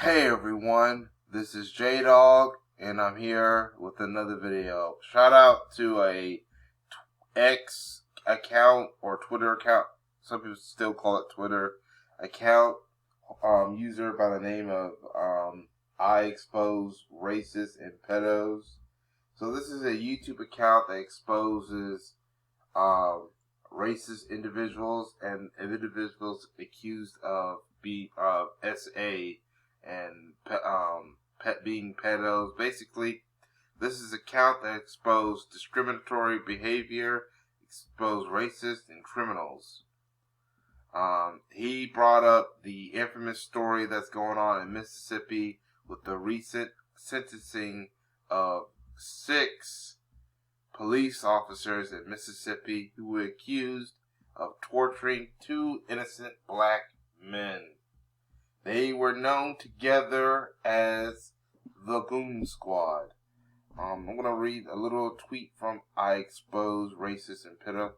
Hey everyone, this is J-Dog, and I'm here with another video. Shout out to a X account or Twitter account, some people still call it Twitter account, user by the name of I Expose Racists and Pedos. So this is a YouTube account that exposes racist individuals and individuals accused of SA and being pedos. Basically, this is an account that exposed discriminatory behavior, exposed racists and criminals. He brought up the infamous story that's going on in Mississippi with the recent sentencing of 6 police officers in Mississippi who were accused of torturing 2 innocent black men. They were known together as the Goon Squad. I'm going to read a little tweet from I Expose Racist and Pedo.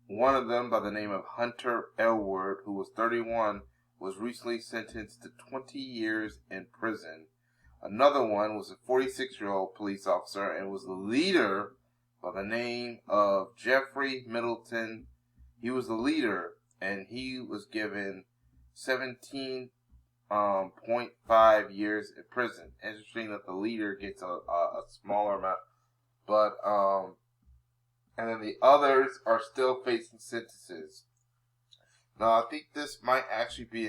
One of them, by the name of Hunter Elwood, who was 31, was recently sentenced to 20 years in prison. Another one was a 46-year-old police officer and was the leader by the name of Jeffrey Middleton. He was the leader, and he was given 17.5 years in prison. Interesting that the leader gets a smaller amount, but and then the others are still facing sentences. Now I think this might actually be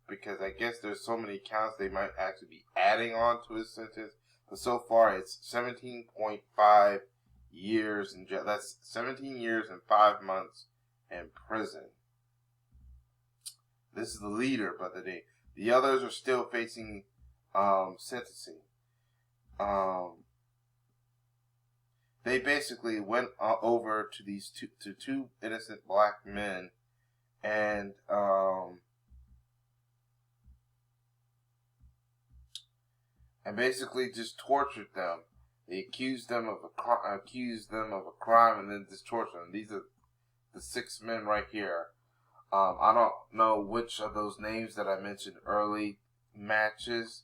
because I guess there's so many counts they might actually be adding on to his sentence. But so far it's 17.5 years in jail. That's 17 years and 5 months in prison. This is the leader, by the day. The others are still facing sentencing. They basically went over to these two innocent black men and basically just tortured them. They accused them of a crime and then just tortured them. These are the 6 men right here. I don't know which of those names that I mentioned early matches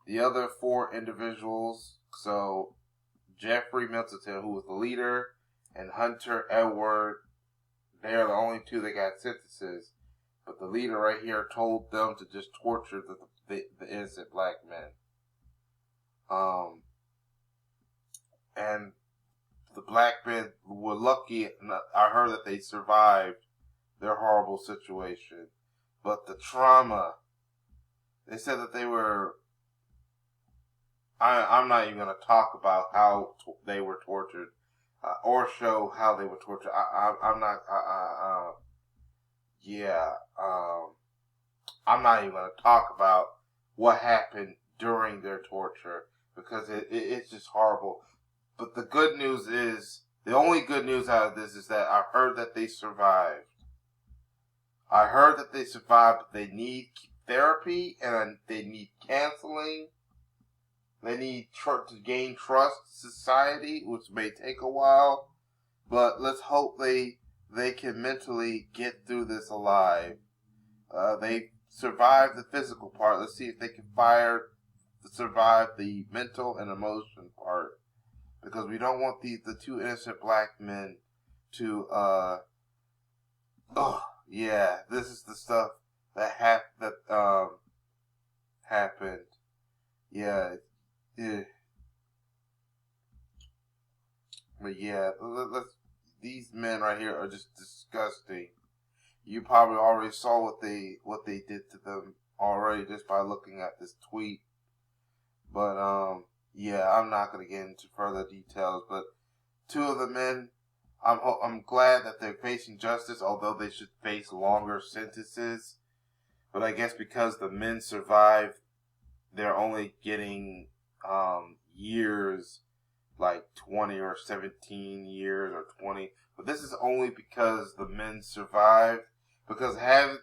the other 4 individuals. So Jeffrey Middleton, who was the leader, and Hunter Elwood, they are the only 2 that got sentences. But the leader right here told them to just torture the innocent black men. And the black men were lucky. I heard that they survived their horrible situation, but the trauma, they said that they were, I'm not even going to talk about how they were tortured, or show how they were tortured. I'm not even going to talk about what happened during their torture, because it's just horrible. But the good news is, the only good news out of this is that I heard that they survived. But they need therapy and they need counseling. They need to gain trust in society, which may take a while. But let's hope they can mentally get through this alive. They survived the physical part. Let's see if they can survive the mental and emotion part. Because we don't want the 2 innocent black men to yeah, this is the stuff that happened. Yeah. But yeah, these men right here are just disgusting. You probably already saw what they did to them already just by looking at this tweet. But yeah, I'm not gonna get into further details. But 2 of the men, I'm glad that they're facing justice, although they should face longer sentences. But I guess because the men survived, they're only getting years, like 20 or 17 years or 20. But this is only because the men survived. Because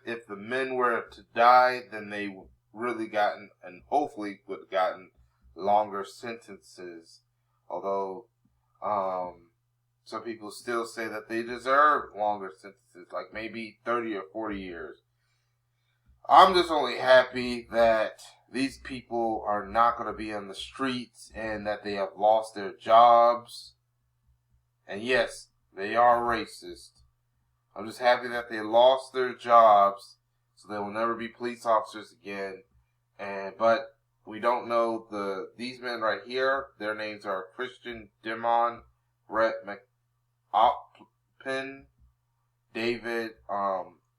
if the men were to die, then they would really gotten, and hopefully would have gotten, longer sentences. Although some people still say that they deserve longer sentences, like maybe 30 or 40 years. I'm just only happy that these people are not going to be on the streets and that they have lost their jobs. And yes, they are racist. I'm just happy that they lost their jobs so they will never be police officers again. But we don't know these men right here. Their names are Christian Dimon, Brett McOpin, David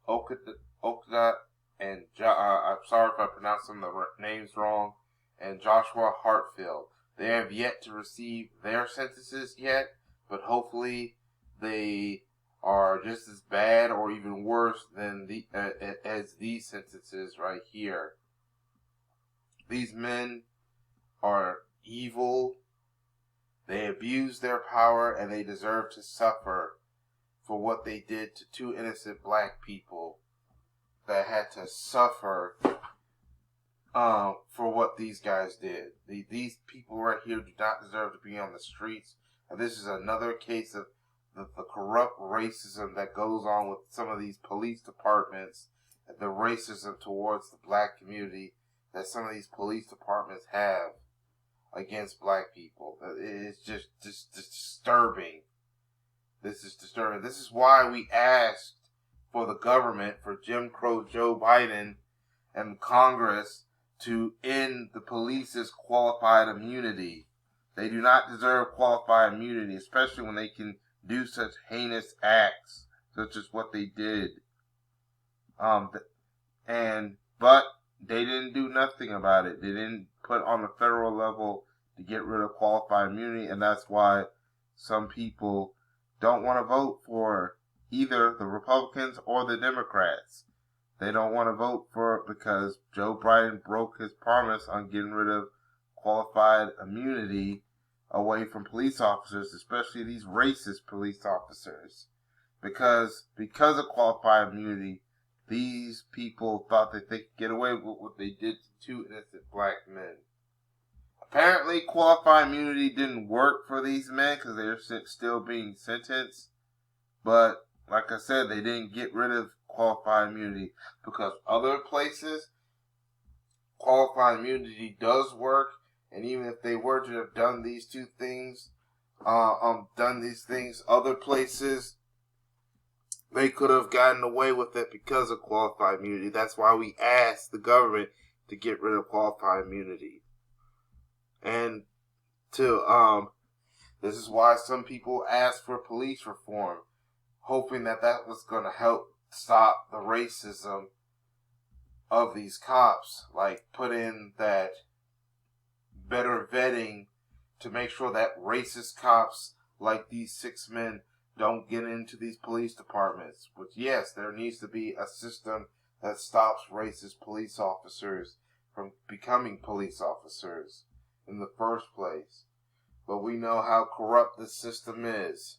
Okada, and I'm sorry if I pronounced some of the names wrong, and Joshua Hartfield. They have yet to receive their sentences yet, but hopefully they are just as bad or even worse than as these sentences right here. These men are evil. They abuse their power, and they deserve to suffer for what they did to two innocent black people that had to suffer for what these guys did. These people right here do not deserve to be on the streets. And this is another case of the corrupt racism that goes on with some of these police departments, and the racism towards the black community that some of these police departments have against black people. It's just disturbing. This is disturbing. This is why we asked for the government, for Jim Crow Joe Biden and Congress, to end the police's qualified immunity. They do not deserve qualified immunity, especially when they can do such heinous acts, such as what they did. But they didn't do nothing about it. They didn't put on the federal level to get rid of qualified immunity, and that's why some people don't want to vote for either the Republicans or the Democrats. They don't want to vote for it because Joe Biden broke his promise on getting rid of qualified immunity away from police officers, especially these racist police officers. Because of qualified immunity, these people thought that they could get away with what they did to two innocent black men. Apparently, qualified immunity didn't work for these men because they're still being sentenced. But, like I said, they didn't get rid of qualified immunity because other places, qualified immunity does work. And even if they were to have done these two things, other places, they could have gotten away with it because of qualified immunity. That's why we asked the government to get rid of qualified immunity. And this is why some people asked for police reform, hoping that was going to help stop the racism of these cops. Like, put in that better vetting to make sure that racist cops like these 6 men don't get into these police departments. But yes, there needs to be a system that stops racist police officers from becoming police officers in the first place. But we know how corrupt this system is.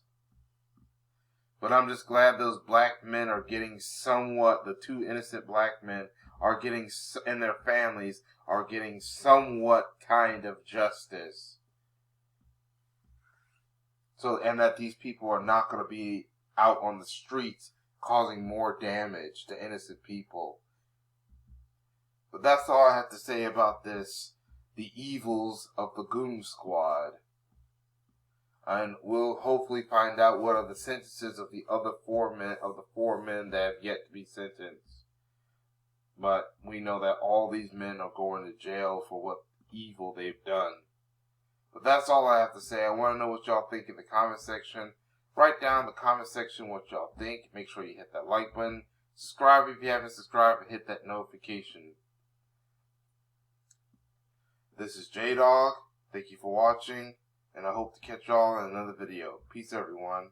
But I'm just glad those black men are getting somewhat, the 2 innocent black men are getting, and their families are getting somewhat kind of justice. And that these people are not going to be out on the streets causing more damage to innocent people. But that's all I have to say about this, the evils of the Goon Squad. And we'll hopefully find out what are the sentences of the other 4 men that have yet to be sentenced. But we know that all these men are going to jail for what evil they've done. But that's all I have to say. I want to know what y'all think in the comment section. Write down in the comment section what y'all think. Make sure you hit that like button. Subscribe if you haven't subscribed, and hit that notification. This is J-Dog. Thank you for watching, and I hope to catch y'all in another video. Peace, everyone.